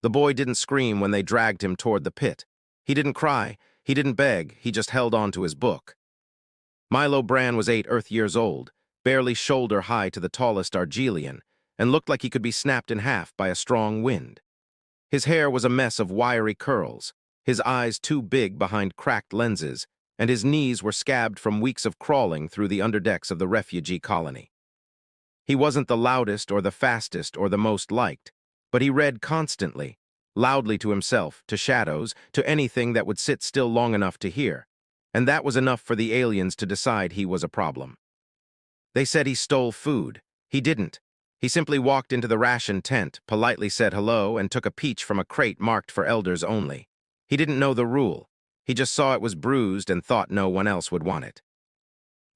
The boy didn't scream when they dragged him toward the pit. He didn't cry, he didn't beg, he just held on to his book. Milo Bran was 8 Earth years old, barely shoulder-high to the tallest Argelian, and looked like he could be snapped in half by a strong wind. His hair was a mess of wiry curls, his eyes too big behind cracked lenses, and his knees were scabbed from weeks of crawling through the underdecks of the refugee colony. He wasn't the loudest or the fastest or the most liked, but he read constantly, loudly to himself, to shadows, to anything that would sit still long enough to hear, and that was enough for the aliens to decide he was a problem. They said he stole food. He didn't. He simply walked into the ration tent, politely said hello, and took a peach from a crate marked for elders only. He didn't know the rule. He just saw it was bruised and thought no one else would want it.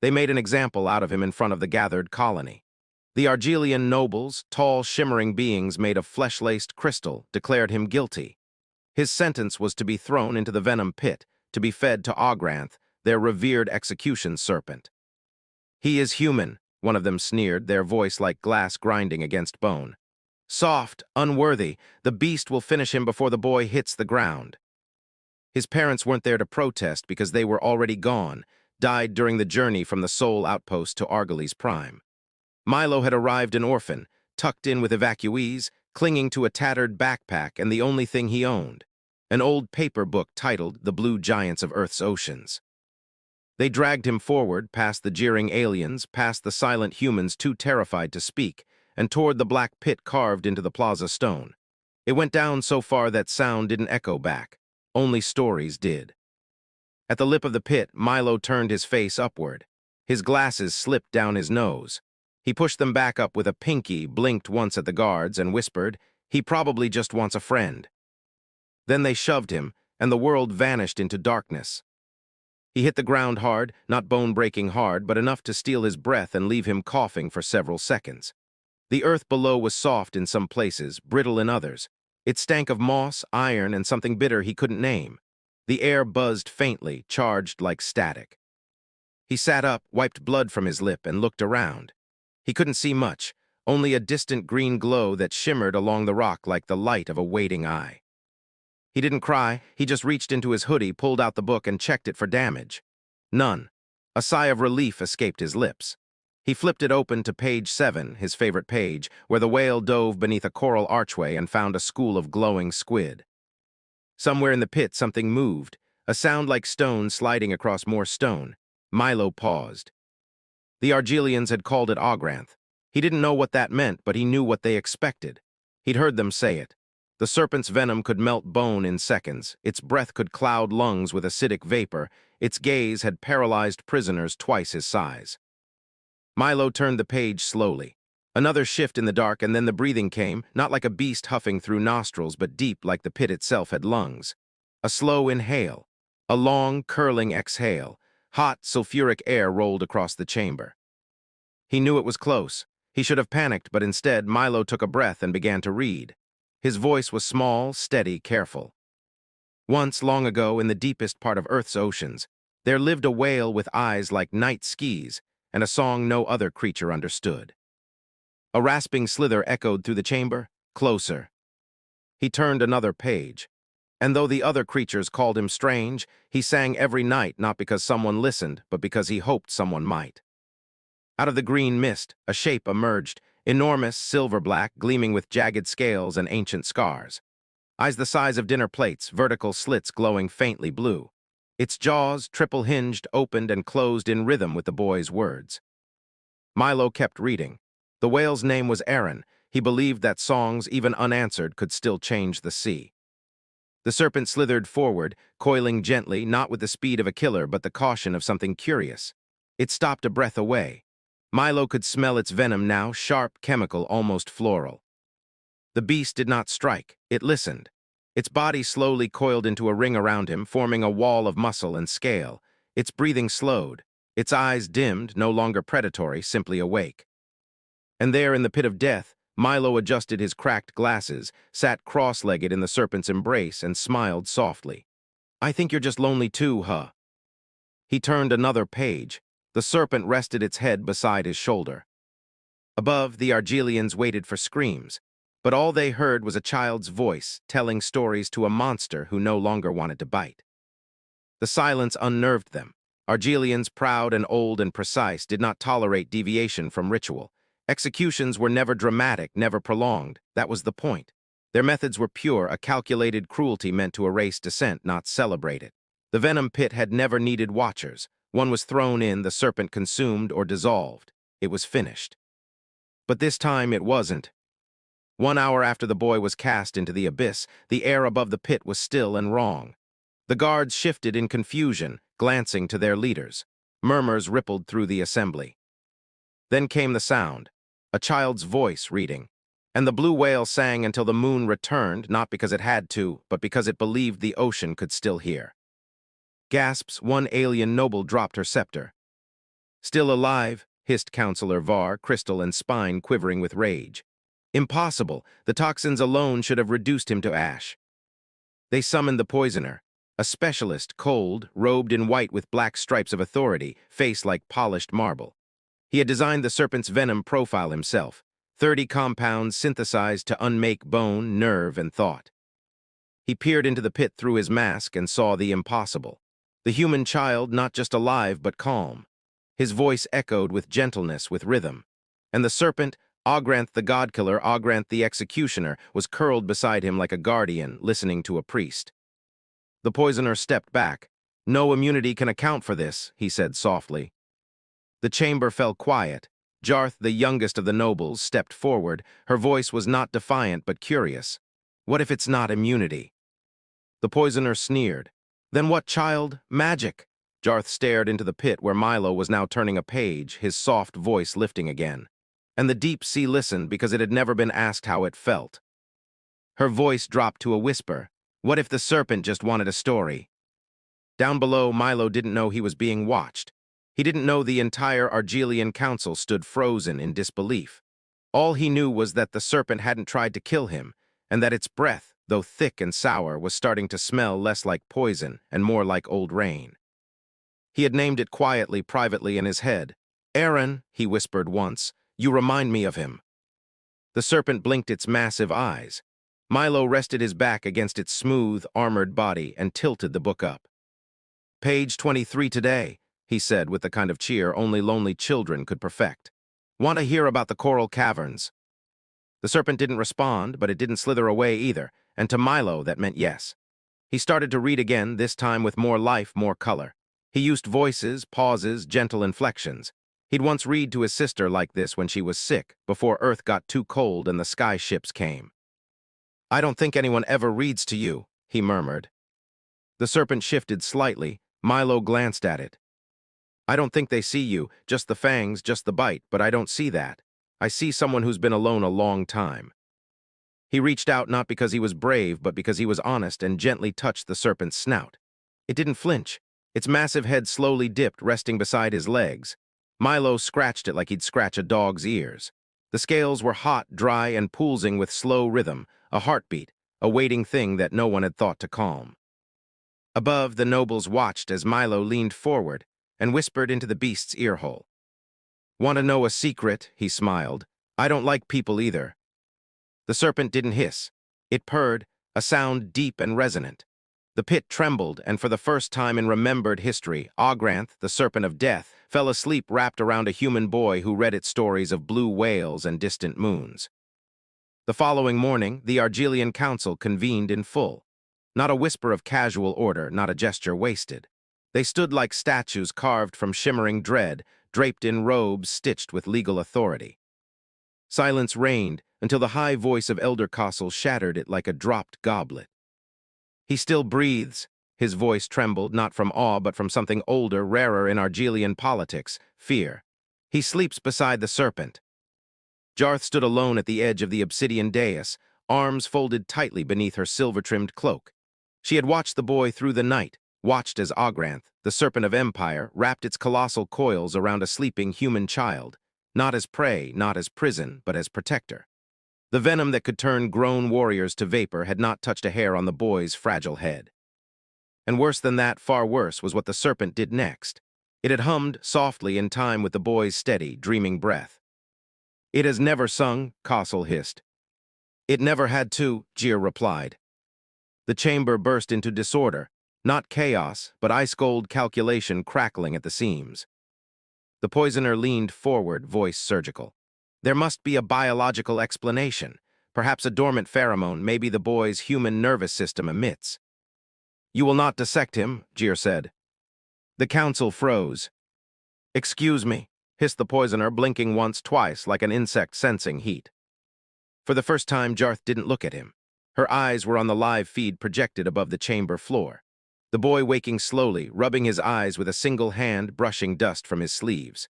They made an example out of him in front of the gathered colony. The Argelian nobles, tall, shimmering beings made of flesh-laced crystal, declared him guilty. His sentence was to be thrown into the venom pit, to be fed to Ogranth, their revered execution serpent. "He is human," one of them sneered, their voice like glass grinding against bone. "Soft, unworthy, the beast will finish him before the boy hits the ground." His parents weren't there to protest because they were already gone, died during the journey from the Soul Outpost to Argali's Prime. Milo had arrived an orphan, tucked in with evacuees, clinging to a tattered backpack and the only thing he owned, an old paper book titled The Blue Giants of Earth's Oceans. They dragged him forward, past the jeering aliens, past the silent humans too terrified to speak, and toward the black pit carved into the plaza stone. It went down so far that sound didn't echo back. Only stories did. At the lip of the pit, Milo turned his face upward. His glasses slipped down his nose. He pushed them back up with a pinky, blinked once at the guards, and whispered, "He probably just wants a friend." Then they shoved him, and the world vanished into darkness. He hit the ground hard, not bone-breaking hard, but enough to steal his breath and leave him coughing for several seconds. The earth below was soft in some places, brittle in others. It stank of moss, iron, and something bitter he couldn't name. The air buzzed faintly, charged like static. He sat up, wiped blood from his lip, and looked around. He couldn't see much, only a distant green glow that shimmered along the rock like the light of a waiting eye. He didn't cry, he just reached into his hoodie, pulled out the book, and checked it for damage. None. A sigh of relief escaped his lips. He flipped it open to page 7, his favorite page, where the whale dove beneath a coral archway and found a school of glowing squid. Somewhere in the pit something moved, a sound like stone sliding across more stone. Milo paused. The Argelians had called it Ogranth. He didn't know what that meant, but he knew what they expected. He'd heard them say it. The serpent's venom could melt bone in seconds, its breath could cloud lungs with acidic vapor, its gaze had paralyzed prisoners twice his size. Milo turned the page slowly. Another shift in the dark, and then the breathing came, not like a beast huffing through nostrils, but deep like the pit itself had lungs. A slow inhale. A long, curling exhale. Hot, sulfuric air rolled across the chamber. He knew it was close. He should have panicked, but instead, Milo took a breath and began to read. His voice was small, steady, careful. Once, long ago, in the deepest part of Earth's oceans, there lived a whale with eyes like night skis and a song no other creature understood. A rasping slither echoed through the chamber, closer. He turned another page. And though the other creatures called him strange, he sang every night not because someone listened, but because he hoped someone might. Out of the green mist, a shape emerged, enormous, silver-black, gleaming with jagged scales and ancient scars. Eyes the size of dinner plates, vertical slits glowing faintly blue. Its jaws, triple-hinged, opened and closed in rhythm with the boy's words. Milo kept reading. The whale's name was Aaron. He believed that songs, even unanswered, could still change the sea. The serpent slithered forward, coiling gently, not with the speed of a killer, but the caution of something curious. It stopped a breath away. Milo could smell its venom now, sharp, chemical, almost floral. The beast did not strike. It listened. Its body slowly coiled into a ring around him, forming a wall of muscle and scale. Its breathing slowed. Its eyes dimmed, no longer predatory, simply awake. And there, in the pit of death, Milo adjusted his cracked glasses, sat cross-legged in the serpent's embrace, and smiled softly. "I think you're just lonely too, huh?" He turned another page. The serpent rested its head beside his shoulder. Above, the Argelians waited for screams. But all they heard was a child's voice telling stories to a monster who no longer wanted to bite. The silence unnerved them. Argelians, proud and old and precise, did not tolerate deviation from ritual. Executions were never dramatic, never prolonged. That was the point. Their methods were pure, a calculated cruelty meant to erase dissent, not celebrate it. The venom pit had never needed watchers. One was thrown in, the serpent consumed or dissolved. It was finished. But this time it wasn't. 1 hour after the boy was cast into the abyss, the air above the pit was still and wrong. The guards shifted in confusion, glancing to their leaders. Murmurs rippled through the assembly. Then came the sound, a child's voice reading. And the blue whale sang until the moon returned, not because it had to, but because it believed the ocean could still hear. Gasps, one alien noble dropped her scepter. Still alive, hissed Counselor Var, crystal and spine quivering with rage. Impossible, the toxins alone should have reduced him to ash. They summoned the poisoner, a specialist, cold, robed in white with black stripes of authority, face like polished marble. He had designed the serpent's venom profile himself, 30 compounds synthesized to unmake bone, nerve, and thought. He peered into the pit through his mask and saw the impossible. The human child not just alive but calm. His voice echoed with gentleness, with rhythm. And the serpent, Ogranth the god-killer, Ogranth the executioner, was curled beside him like a guardian, listening to a priest. The poisoner stepped back. "No immunity can account for this," he said softly. The chamber fell quiet. Jarth, the youngest of the nobles, stepped forward. Her voice was not defiant but curious. "What if it's not immunity?" The poisoner sneered. "Then what, child? Magic!" Jarth stared into the pit where Milo was now turning a page, his soft voice lifting again. And the deep sea listened because it had never been asked how it felt. Her voice dropped to a whisper. "What if the serpent just wanted a story?" Down below, Milo didn't know he was being watched. He didn't know the entire Argelian council stood frozen in disbelief. All he knew was that the serpent hadn't tried to kill him, and that its breath, though thick and sour, was starting to smell less like poison and more like old rain. He had named it quietly, privately in his head. "Aaron," he whispered once, "you remind me of him." The serpent blinked its massive eyes. Milo rested his back against its smooth, armored body and tilted the book up. "Page 23 today," he said with the kind of cheer only lonely children could perfect. "Want to hear about the coral caverns?" The serpent didn't respond, but it didn't slither away either, and to Milo that meant yes. He started to read again, this time with more life, more color. He used voices, pauses, gentle inflections. He'd once read to his sister like this when she was sick, before Earth got too cold and the sky ships came. "I don't think anyone ever reads to you," he murmured. The serpent shifted slightly. Milo glanced at it. "I don't think they see you, just the fangs, just the bite, but I don't see that. I see someone who's been alone a long time." He reached out not because he was brave, but because he was honest, and gently touched the serpent's snout. It didn't flinch. Its massive head slowly dipped, resting beside his legs. Milo scratched it like he'd scratch a dog's ears. The scales were hot, dry, and pulsing with slow rhythm, a heartbeat, a waiting thing that no one had thought to calm. Above, the nobles watched as Milo leaned forward and whispered into the beast's earhole. "Want to know a secret?" he smiled. "I don't like people either." The serpent didn't hiss. It purred, a sound deep and resonant. The pit trembled, and for the first time in remembered history, Ogranth, the serpent of death, fell asleep wrapped around a human boy who read it stories of blue whales and distant moons. The following morning, the Argelian council convened in full. Not a whisper of casual order, not a gesture wasted. They stood like statues carved from shimmering dread, draped in robes stitched with legal authority. Silence reigned until the high voice of Elder Castle shattered it like a dropped goblet. "He still breathes." His voice trembled, not from awe, but from something older, rarer in Argelian politics, fear. "He sleeps beside the serpent." Jarth stood alone at the edge of the obsidian dais, arms folded tightly beneath her silver-trimmed cloak. She had watched the boy through the night, watched as Ogranth, the serpent of empire, wrapped its colossal coils around a sleeping human child, not as prey, not as prison, but as protector. The venom that could turn grown warriors to vapor had not touched a hair on the boy's fragile head. And worse than that, far worse, was what the serpent did next. It had hummed softly in time with the boy's steady, dreaming breath. "It has never sung," Castle hissed. It never had to, Gier replied. The chamber burst into disorder, not chaos, but ice-cold calculation crackling at the seams. The poisoner leaned forward, voice surgical. There must be a biological explanation, perhaps a dormant pheromone maybe the boy's human nervous system emits. You will not dissect him, Gier said. The council froze. Excuse me, hissed the poisoner, blinking once, twice, like an insect sensing heat. For the first time, Jarth didn't look at him. Her eyes were on the live feed projected above the chamber floor. The boy waking slowly, rubbing his eyes with a single hand, brushing dust from his sleeves.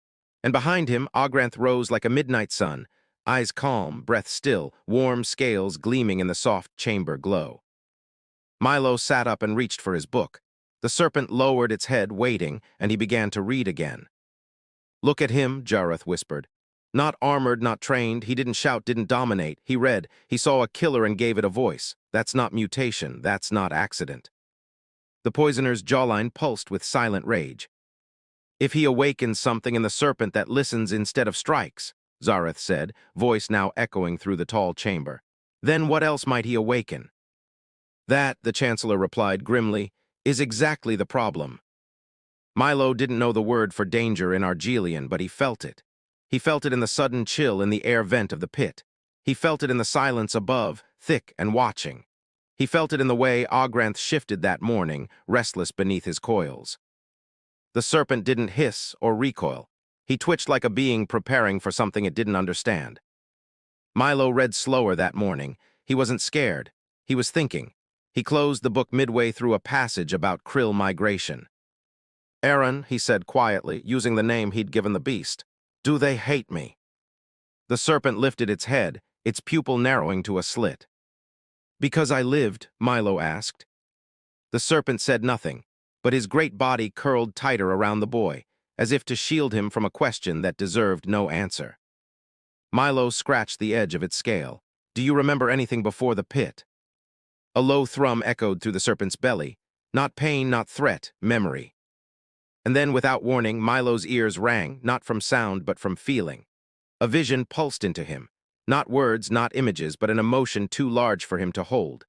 And behind him, Ogranth rose like a midnight sun, eyes calm, breath still, warm scales gleaming in the soft chamber glow. Milo sat up and reached for his book. The serpent lowered its head, waiting, and he began to read again. Look at him, Jareth whispered. Not armored, not trained, he didn't shout, didn't dominate. He read, he saw a killer and gave it a voice. That's not mutation, that's not accident. The poisoner's jawline pulsed with silent rage. If he awakens something in the serpent that listens instead of strikes, Zareth said, voice now echoing through the tall chamber, then what else might he awaken? That, the Chancellor replied grimly, is exactly the problem. Milo didn't know the word for danger in Argelian, but he felt it. He felt it in the sudden chill in the air vent of the pit. He felt it in the silence above, thick and watching. He felt it in the way Ogranth shifted that morning, restless beneath his coils. The serpent didn't hiss or recoil. He twitched like a being preparing for something it didn't understand. Milo read slower that morning. He wasn't scared. He was thinking. He closed the book midway through a passage about krill migration. Aaron, he said quietly, using the name he'd given the beast, do they hate me? The serpent lifted its head, its pupil narrowing to a slit. Because I lived, Milo asked. The serpent said nothing, but his great body curled tighter around the boy, as if to shield him from a question that deserved no answer. Milo scratched the edge of its scale. Do you remember anything before the pit? A low thrum echoed through the serpent's belly. Not pain, not threat, memory. And then, without warning, Milo's ears rang, not from sound, but from feeling. A vision pulsed into him. Not words, not images, but an emotion too large for him to hold.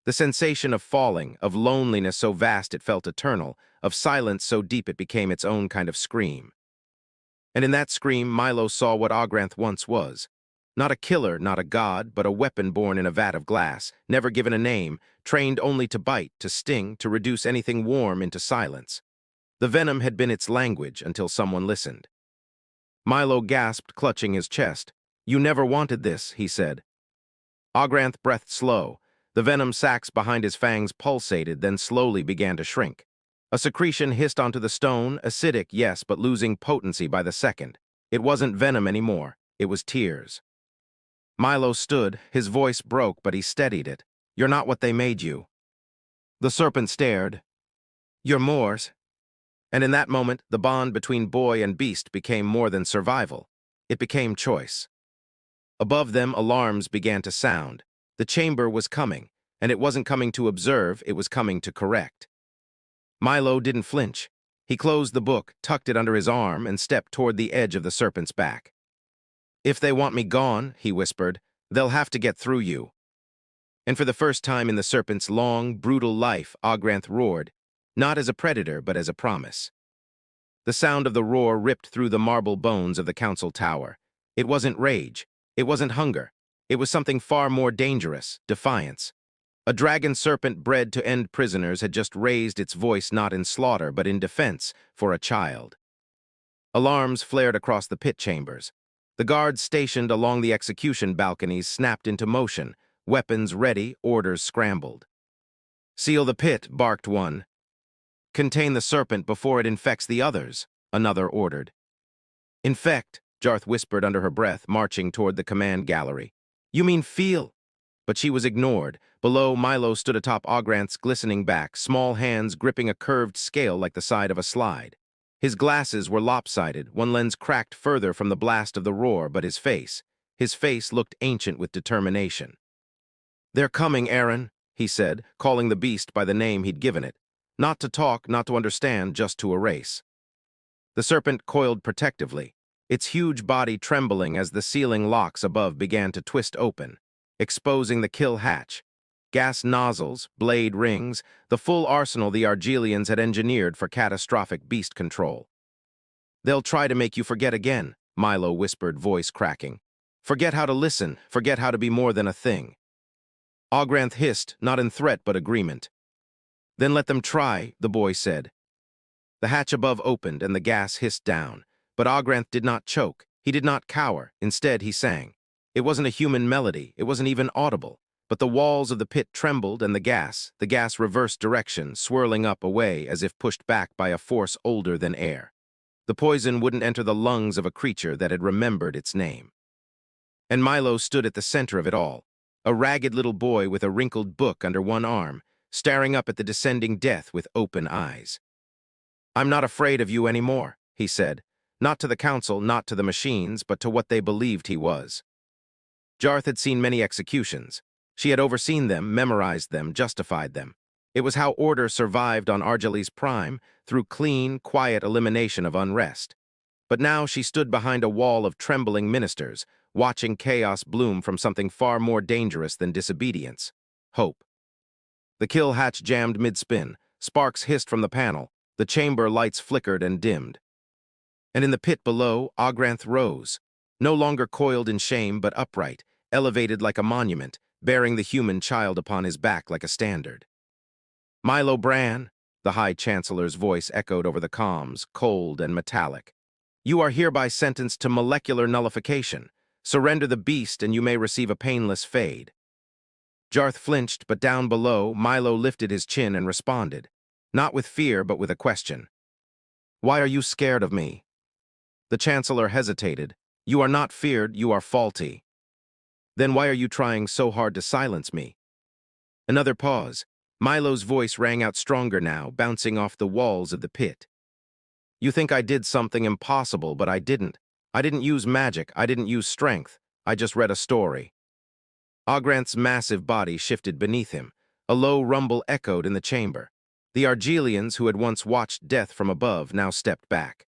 The sensation of falling, of loneliness so vast it felt eternal, of silence so deep it became its own kind of scream. And in that scream, Milo saw what Ogranth once was. Not a killer, not a god, but a weapon born in a vat of glass, never given a name, trained only to bite, to sting, to reduce anything warm into silence. The venom had been its language until someone listened. Milo gasped, clutching his chest. You never wanted this, he said. Ogranth breathed slow. The venom sacs behind his fangs pulsated, then slowly began to shrink. A secretion hissed onto the stone, acidic, yes, but losing potency by the second. It wasn't venom anymore. It was tears. Milo stood. His voice broke, but he steadied it. You're not what they made you. The serpent stared. You're Moors. And in that moment, the bond between boy and beast became more than survival. It became choice. Above them, alarms began to sound. The chamber was coming, and it wasn't coming to observe, it was coming to correct. Milo didn't flinch. He closed the book, tucked it under his arm, and stepped toward the edge of the serpent's back. If they want me gone, he whispered, they'll have to get through you. And for the first time in the serpent's long, brutal life, Ogranth roared, not as a predator, but as a promise. The sound of the roar ripped through the marble bones of the council tower. It wasn't rage. It wasn't hunger. It was something far more dangerous, defiance. A dragon serpent bred to end prisoners had just raised its voice not in slaughter, but in defense, for a child. Alarms flared across the pit chambers. The guards stationed along the execution balconies snapped into motion, weapons ready, orders scrambled. Seal the pit, barked one. Contain the serpent before it infects the others, another ordered. Infect, Jarth whispered under her breath, marching toward the command gallery. You mean feel? But she was ignored. Below, Milo stood atop Ogranth's glistening back, small hands gripping a curved scale like the side of a slide. His glasses were lopsided, one lens cracked further from the blast of the roar, but his face looked ancient with determination. They're coming, Aaron, he said, calling the beast by the name he'd given it. Not to talk, not to understand, just to erase. The serpent coiled protectively, its huge body trembling as the ceiling locks above began to twist open. exposing the kill hatch. Gas nozzles, blade rings, the full arsenal the Argelians had engineered for catastrophic beast control. "They'll try to make you forget again," Milo whispered, voice cracking. "Forget how to listen, forget how to be more than a thing." Ogranth hissed, not in threat but agreement. "Then let them try," the boy said. The hatch above opened and the gas hissed down, but Ogranth did not choke, he did not cower, instead he sang. It wasn't a human melody, it wasn't even audible, but the walls of the pit trembled and the gas reversed direction, swirling up away as if pushed back by a force older than air. The poison wouldn't enter the lungs of a creature that had remembered its name. And Milo stood at the center of it all, a ragged little boy with a wrinkled book under one arm, staring up at the descending death with open eyes. "I'm not afraid of you anymore," he said, not to the council, not to the machines, but to what they believed he was. Jarth had seen many executions. She had overseen them, memorized them, justified them. It was how order survived on Argeli's prime, through clean, quiet elimination of unrest. But now she stood behind a wall of trembling ministers, watching chaos bloom from something far more dangerous than disobedience: hope. The kill hatch jammed mid-spin, sparks hissed from the panel, the chamber lights flickered and dimmed. And in the pit below, Ogranth rose, no longer coiled in shame but upright, elevated like a monument, bearing the human child upon his back like a standard. "Milo Bran," the High Chancellor's voice echoed over the comms, cold and metallic. "You are hereby sentenced to molecular nullification. Surrender the beast and you may receive a painless fade." Jarth flinched, but down below, Milo lifted his chin and responded, not with fear but with a question. "Why are you scared of me?" The Chancellor hesitated. "You are not feared, you are faulty." "Then why are you trying so hard to silence me?" Another pause. Milo's voice rang out stronger now, bouncing off the walls of the pit. "You think I did something impossible, but I didn't. I didn't use magic, I didn't use strength. I just read a story." Ogranth's massive body shifted beneath him. A low rumble echoed in the chamber. The Argelians, who had once watched death from above, now stepped back.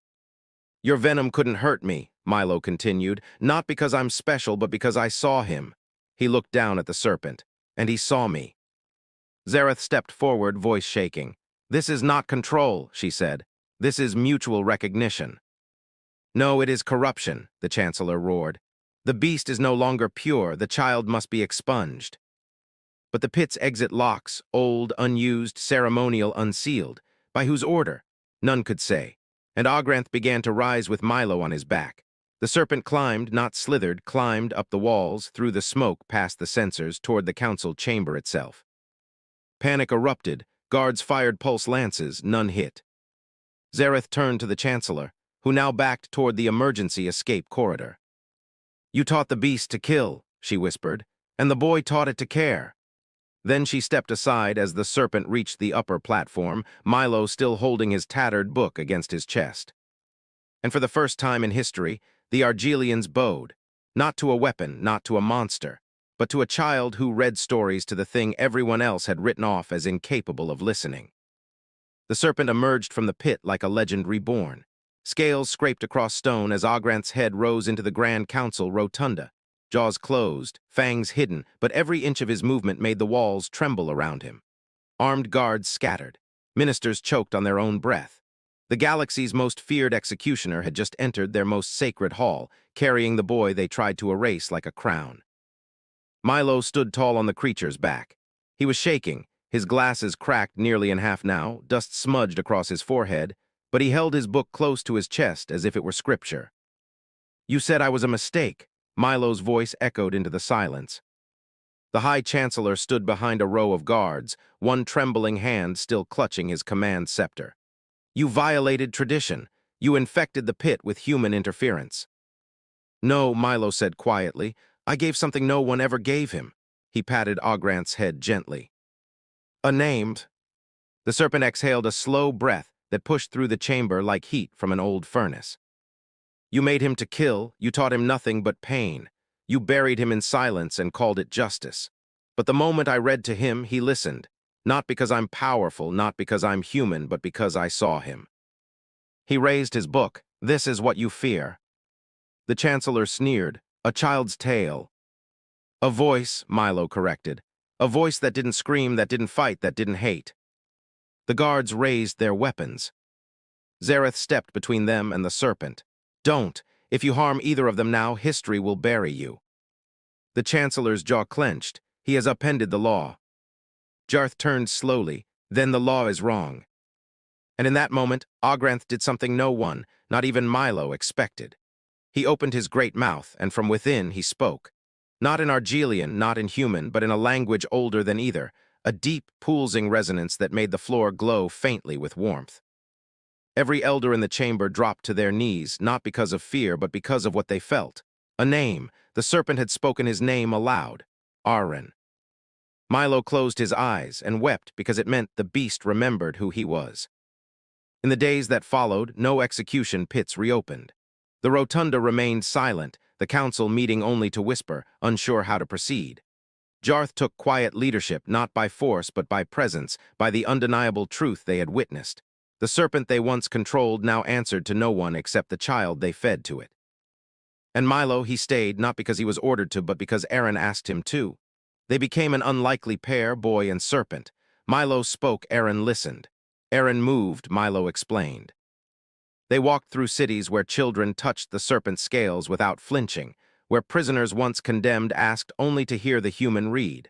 "Your venom couldn't hurt me," Milo continued, "not because I'm special, but because I saw him." He looked down at the serpent, and he saw me. Zareth stepped forward, voice shaking. "This is not control," she said. "This is mutual recognition." "No, it is corruption," the Chancellor roared. "The beast is no longer pure, the child must be expunged." But the pit's exit locks, old, unused, ceremonial, unsealed. By whose order? None could say. And Ogranth began to rise with Milo on his back. The serpent climbed, not slithered, climbed up the walls, through the smoke, past the sensors, toward the council chamber itself. Panic erupted, guards fired pulse lances, none hit. Zareth turned to the Chancellor, who now backed toward the emergency escape corridor. "You taught the beast to kill," she whispered, "and the boy taught it to care." Then she stepped aside as the serpent reached the upper platform, Milo still holding his tattered book against his chest. And for the first time in history, the Argelians bowed, not to a weapon, not to a monster, but to a child who read stories to the thing everyone else had written off as incapable of listening. The serpent emerged from the pit like a legend reborn. Scales scraped across stone as Ogranth's head rose into the Grand Council rotunda. Jaws closed, fangs hidden, but every inch of his movement made the walls tremble around him. Armed guards scattered. Ministers choked on their own breath. The galaxy's most feared executioner had just entered their most sacred hall, carrying the boy they tried to erase like a crown. Milo stood tall on the creature's back. He was shaking, his glasses cracked nearly in half now, dust smudged across his forehead, but he held his book close to his chest as if it were scripture. "You said I was a mistake," Milo's voice echoed into the silence. The High Chancellor stood behind a row of guards, one trembling hand still clutching his command scepter. "You violated tradition. You infected the pit with human interference." "No," Milo said quietly. "I gave something no one ever gave him." He patted Ogranth's head gently. "A name." The serpent exhaled a slow breath that pushed through the chamber like heat from an old furnace. "You made him to kill, you taught him nothing but pain. You buried him in silence and called it justice. But the moment I read to him, he listened. Not because I'm powerful, not because I'm human, but because I saw him." He raised his book. "This is what you fear." The Chancellor sneered. "A child's tale." A voice, Milo corrected. A voice that didn't scream, that didn't fight, that didn't hate. The guards raised their weapons. Zareth stepped between them and the serpent. Don't. If you harm either of them now, history will bury you. The Chancellor's jaw clenched. He has upended the law. Jarth turned slowly. Then the law is wrong. And in that moment, Ogranth did something no one, not even Milo, expected. He opened his great mouth, and from within he spoke. Not in Argelian, not in human, but in a language older than either, a deep, pulsing resonance that made the floor glow faintly with warmth. Every elder in the chamber dropped to their knees, not because of fear, but because of what they felt. A name. The serpent had spoken his name aloud. Arren. Milo closed his eyes and wept because it meant the beast remembered who he was. In the days that followed, no execution pits reopened. The rotunda remained silent, the council meeting only to whisper, unsure how to proceed. Jarth took quiet leadership not by force but by presence, by the undeniable truth they had witnessed. The serpent they once controlled now answered to no one except the child they fed to it. And Milo, he stayed, not because he was ordered to, but because Eren asked him to. They became an unlikely pair, boy and serpent. Milo spoke, Eren listened. Eren moved, Milo explained. They walked through cities where children touched the serpent's scales without flinching, where prisoners once condemned asked only to hear the human read.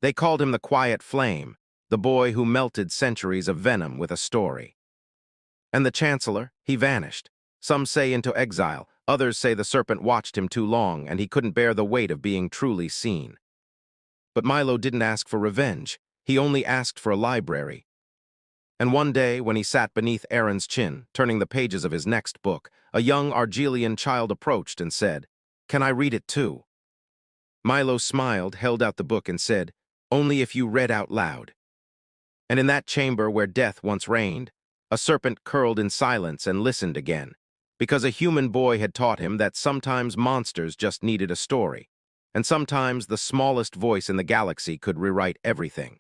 They called him the quiet flame, the boy who melted centuries of venom with a story. And the Chancellor, he vanished. Some say into exile, others say the serpent watched him too long and he couldn't bear the weight of being truly seen. But Milo didn't ask for revenge, he only asked for a library. And one day, when he sat beneath Eren's chin, turning the pages of his next book, a young Argelian child approached and said, "Can I read it too?" Milo smiled, held out the book and said, "Only if you read out loud." And in that chamber where death once reigned, a serpent curled in silence and listened again, because a human boy had taught him that sometimes monsters just needed a story, and sometimes the smallest voice in the galaxy could rewrite everything.